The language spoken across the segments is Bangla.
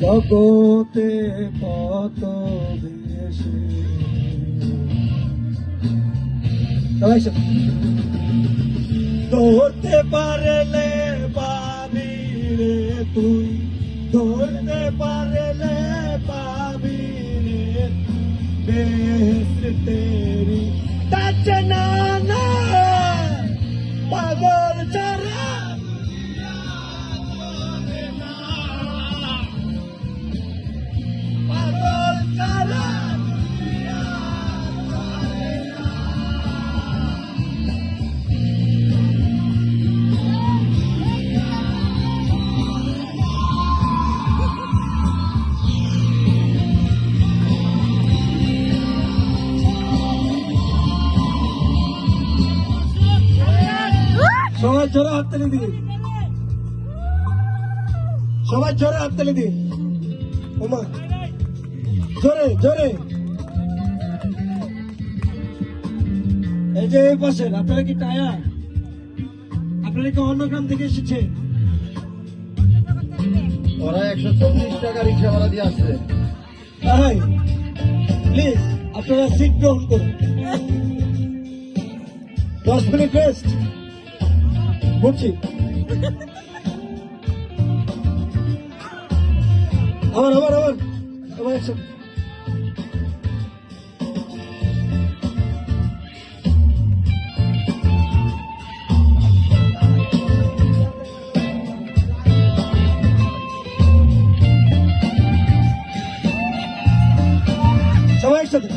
জগতে কত বেশি ধরতে পারলে পাবি রে তুই, ধরতে পারলে পাবি রে বেহেশত তেরি। না না পাগল ছাড়া পাগল ছাড়া সবাই জোরে হাততালি দিন, সবাই জোরে হাততালি দিন। ওমা জোরে জোরে। এই যে এই পাশের আপনারা কি টায়ার? আপনারা কি অন্য গ্রাম থেকে এসেছে? ওরা 140 টাকা রিক্সা ভাড়া দিয়ে আসছে। প্লিজ আপনারা সিট গ্রহণ করুন। 10 মিনিট রেস্ট বুঝছি। আবার আবার আবার আবার একসাথে। সবাই একসাথে।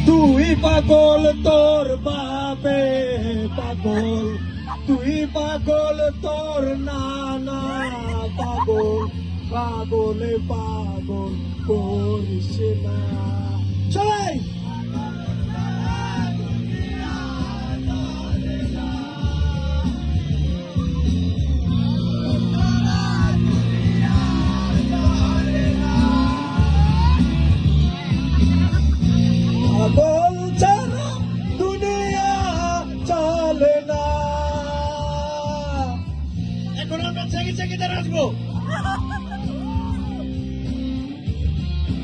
তুই পাগল তোর বাপে পাগল, তুই পাগল তোর নানা পাগল, পাগলে পাগল করিস না। সবাই পাগল ছাড়া দুনিয়া চলে না। এখন আমরা চেকে চেকে আসবো।